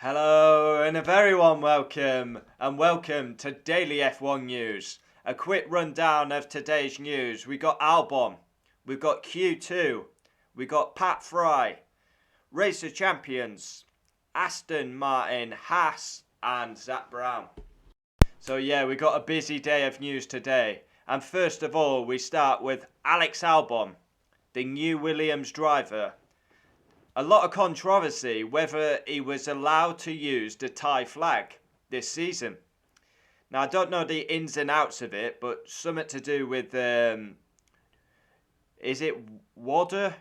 Hello and a very warm welcome to Daily F1 News. A quick rundown of today's news. We got Albon, we've got Q2, we got Pat Fry, Racer Champions, Aston Martin, Haas and Zach Brown. So yeah, we got a busy day of news today. And first of all, we start with Alex Albon, the new Williams driver. A lot of controversy whether he was allowed to use the Thai flag this season. Now, I don't know the ins and outs of it, but something to do with, is it water,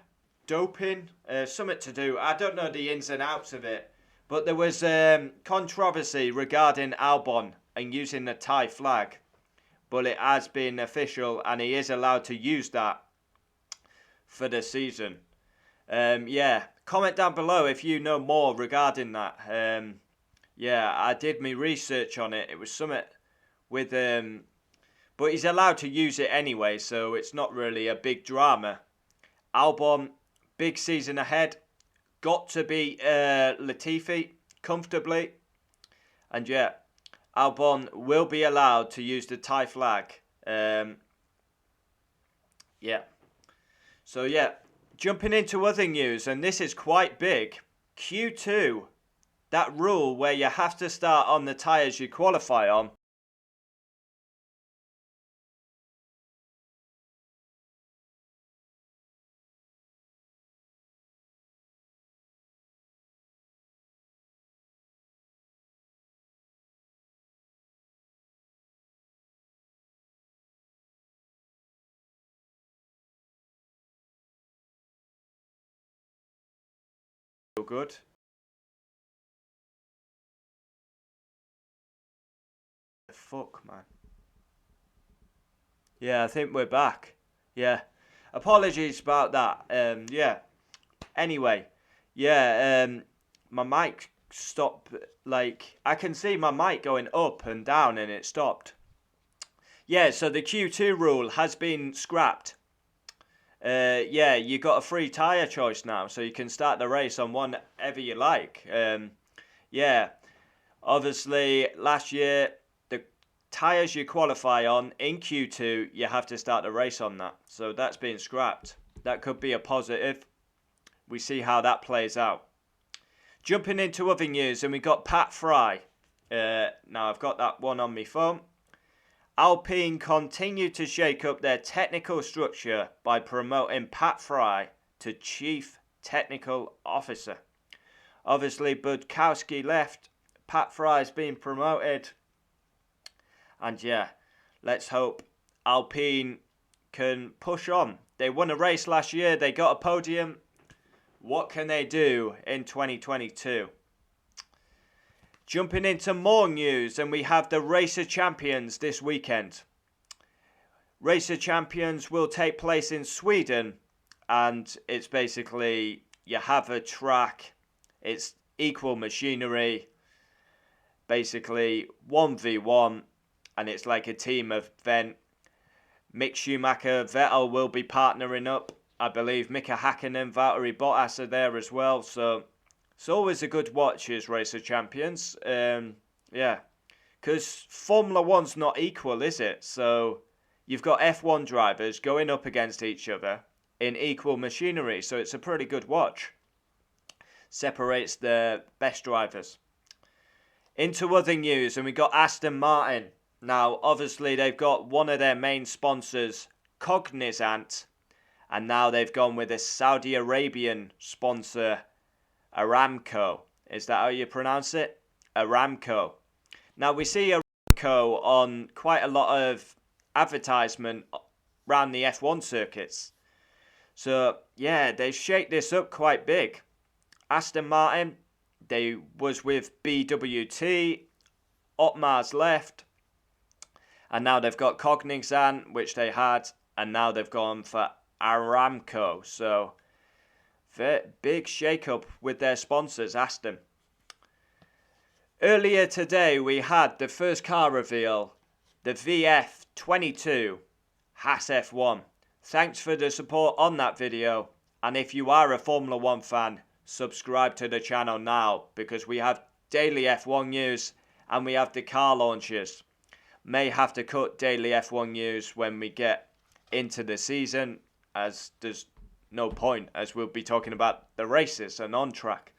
doping? Something to do, I don't know the ins and outs of it. But there was controversy regarding Albon and using the Thai flag. But it has been official and he is allowed to use that for the season. Yeah, comment down below if you know more regarding that. Yeah, I did my research on it. It was something with but he's allowed to use it anyway, so it's not really a big drama. Albon, big season ahead. Got to beat Latifi comfortably, and yeah, Albon will be allowed to use the Thai flag. Yeah. So yeah. Jumping into other news, and this is quite big. Q2, that rule where you have to start on the tyres you qualify on. Good. Fuck, man. Yeah, I think we're back. Yeah. Apologies about that. Yeah. Anyway, yeah, my mic stopped, like, I can see my mic going up and down and it stopped. Yeah, so the Q2 rule has been scrapped. Yeah, you got a free tyre choice now, so you can start the race on whatever you like. Yeah, obviously, last year, the tyres you qualify on in Q2, you have to start the race on that. So that's been scrapped. That could be a positive. We see how that plays out. Jumping into other news, and we got Pat Fry. Now, I've got that one on my phone. Alpine continue to shake up their technical structure by promoting Pat Fry to Chief Technical Officer. Obviously, Budkowski left. Pat Fry's been promoted. And yeah, let's hope Alpine can push on. They won a race last year. They got a podium. What can they do in 2022? Jumping into more news, and we have the Racer Champions this weekend. Racer Champions will take place in Sweden, and it's basically, you have a track, it's equal machinery, basically 1v1, and it's like a team event. Mick Schumacher, Vettel will be partnering up. I believe Mika Hakkinen, Valtteri Bottas are there as well, so it's always a good watch as Racer Champions. Yeah, because Formula 1's not equal, is it? So you've got F1 drivers going up against each other in equal machinery, so it's a pretty good watch. Separates the best drivers. Into other news, and we got Aston Martin. Now, obviously, they've got one of their main sponsors, Cognizant, and now they've gone with a Saudi Arabian sponsor, Aramco. Is that how you pronounce it? Aramco. Now, we see Aramco on quite a lot of advertisement around the F1 circuits. So, yeah, they shake this up quite big. Aston Martin, they was with BWT, Otmar's left, and now they've got Cognizant, which they had, and now they've gone for Aramco. So, big shake-up with their sponsors, Aston. Earlier today, we had the first car reveal, the VF22 Haas F1. Thanks for the support on that video. And if you are a Formula 1 fan, subscribe to the channel now, because we have daily F1 news, and we have the car launches. May have to cut daily F1 news when we get into the season, as there's no point, as we'll be talking about the races and on track.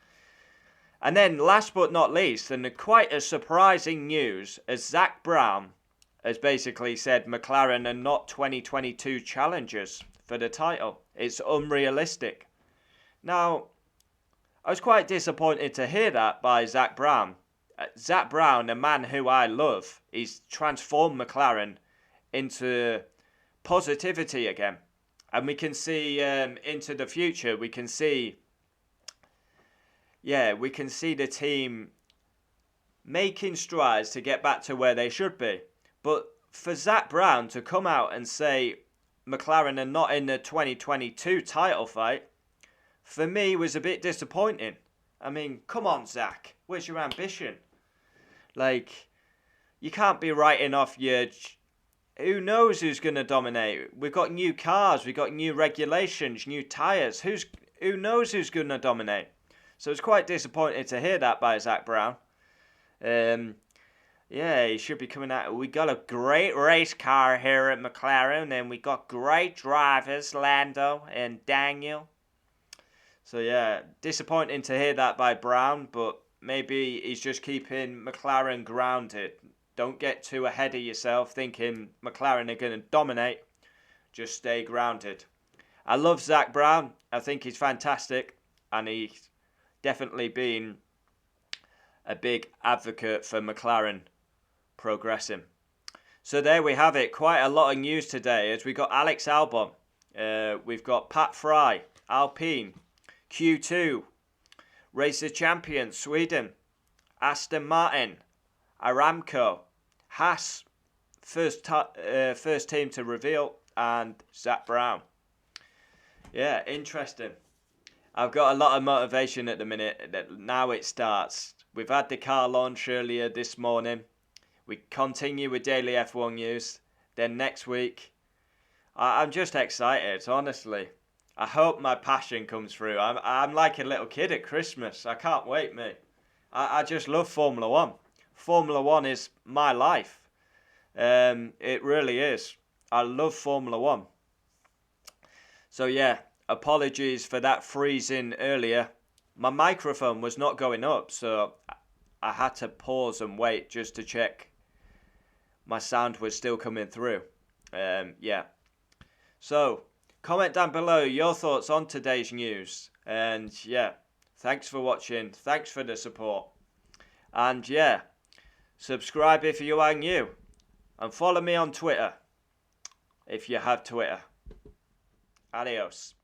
And then last but not least, and quite a surprising news, as Zak Brown has basically said McLaren are not 2022 challengers for the title. It's unrealistic. Now, I was quite disappointed to hear that by Zak Brown. Zak Brown, a man who I love, he's transformed McLaren into positivity again. And we can see into the future, we can see the team making strides to get back to where they should be. But for Zak Brown to come out and say McLaren are not in the 2022 title fight, for me was a bit disappointing. I mean, come on, Zak, where's your ambition? Like, you can't be writing off your... Who knows who's going to dominate? We've got new cars, we've got new regulations, new tyres. Who knows who's going to dominate? So it's quite disappointing to hear that by Zak Brown. He should be coming out. We got a great race car here at McLaren, and we got great drivers, Lando and Daniel. So yeah, disappointing to hear that by Brown, but maybe he's just keeping McLaren grounded. Don't get too ahead of yourself thinking McLaren are going to dominate. Just stay grounded. I love Zak Brown. I think he's fantastic, and he's definitely been a big advocate for McLaren progressing. So there we have it. Quite a lot of news today, as we got Alex Albon. We've got Pat Fry, Alpine, Q2, Racer Champions, Sweden, Aston Martin, Aramco, Haas, first team to reveal, and Zak Brown. Yeah, interesting. I've got a lot of motivation at the minute. Now it starts. We've had the car launch earlier this morning. We continue with daily F1 news. Then next week, I'm just excited, honestly. I hope my passion comes through. I'm like a little kid at Christmas. I can't wait, mate. I just love Formula 1. Formula 1 is my life. It really is. I love Formula 1. So yeah, apologies for that freezing earlier. My microphone was not going up, so I had to pause and wait just to check my sound was still coming through. So, comment down below your thoughts on today's news. And yeah, thanks for watching. Thanks for the support. And yeah, subscribe if you are new. And follow me on Twitter if you have Twitter. Adios.